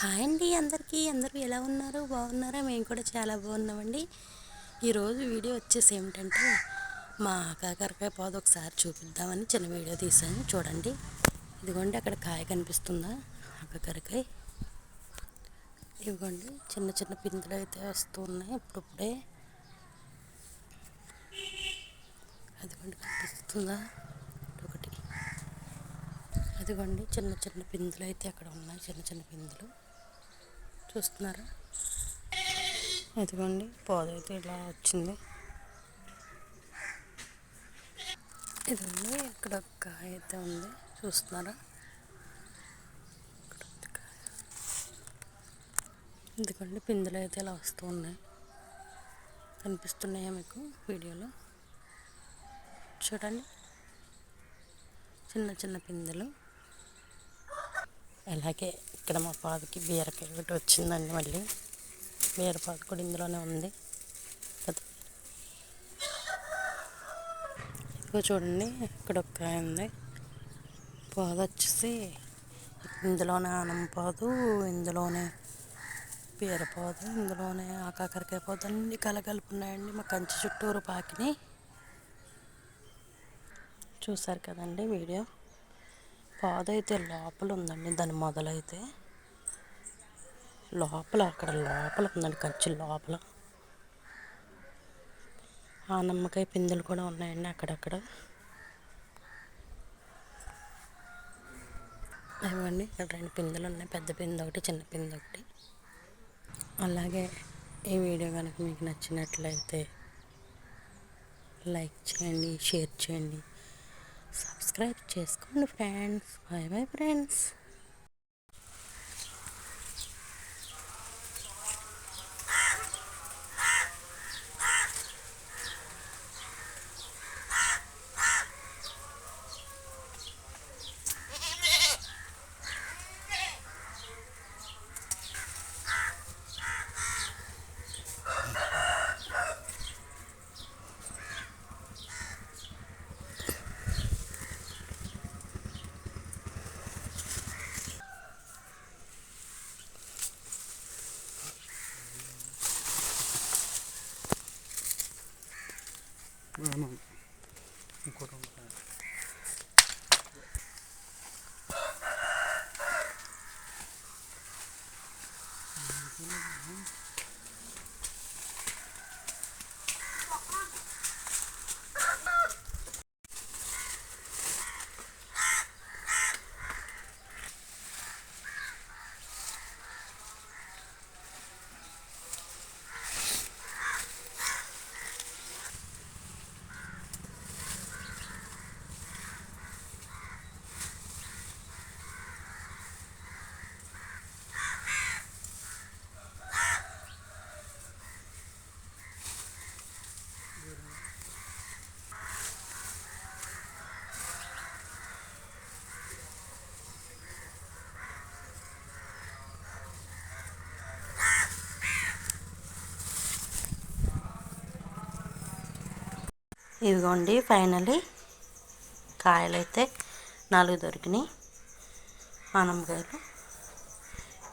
Hi అండి అందరికీ. అందరూ ఎలా ఉన్నారు? బాగున్నారా? మేము కూడా చాలా బాగున్నామండి. ఈరోజు వీడియో వచ్చేసి ఏమిటంటే మా కాకరకాయ పాదు ఒకసారి చూపిద్దామని చిన్న వీడియో తీసాను. చూడండి, ఇదిగోండి అక్కడ కాయ కనిపిస్తుందా? కాకరకాయ ఇదిగోండి, చిన్న చిన్న పిందులు అయితే వస్తూ ఉన్నాయి ఇప్పుడే. అదిగోండి కనిపిస్తుందా? ఒకటి అదిగోండి చిన్న చిన్న పిందులు అయితే అక్కడ ఉన్నాయి. చిన్న చిన్న పిందులు చూస్తున్నారా? అదిగోండి పాదు అయితే ఇలా వచ్చింది. ఇదిగోండి ఇక్కడ ఒక కాయ అయితే ఉంది, చూస్తున్నారా? ఇదిగోండి పిందులు అయితే ఇలా వస్తూ ఉన్నాయి. కనిపిస్తున్నాయా మీకు వీడియోలో? చూడండి, చిన్న చిన్న పిందెలు. అలాగే ఇక్కడ మా పాదుకి బీరకాయ ఒకటి వచ్చిందండి. మళ్ళీ బీరపాదు కూడా ఇందులోనే ఉంది. ఇదిగో చూడండి, ఇక్కడ ఒక కాయ ఉంది. పాదు వచ్చేసి ఇందులోనే ఆనం పాదు, ఇందులోనే బీరపాదు, ఇందులోనే కాకరకాయ పాదు అన్నీ కలగలుపు ఉన్నాయండి. మా కంచి చుట్టూరు పాకిని చూసారు కదండి వీడియో. పాదు అయితే లోపల ఉందండి, దాని మొదలైతే లోపల అక్కడ లోపల ఉందండి, కంచి లోపల. ఆ నిమ్మకాయ పిందెలు కూడా ఉన్నాయండి అక్కడక్కడ. ఇవ్వండి ఇక్కడ రెండు పిందెలు ఉన్నాయి, పెద్ద పిందె ఒకటి, చిన్న పిందె ఒకటి. అలాగే ఈ వీడియో కనుక మీకు నచ్చినట్లయితే లైక్ చేయండి, షేర్ చేయండి, సబ్స్క్రైబ్ చేసుకోండి ఫ్రెండ్స్. Bye bye friends. ఇదిగోండి ఫైనలీ కాయలు అయితే 4 దొరికినాయి, ఆనపకాయలు.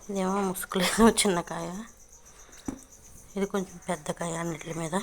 ఇదేమో ముసుగులేదు, చిన్న కాయ. ఇది కొంచెం పెద్ద కాయ అన్నిటి మీద.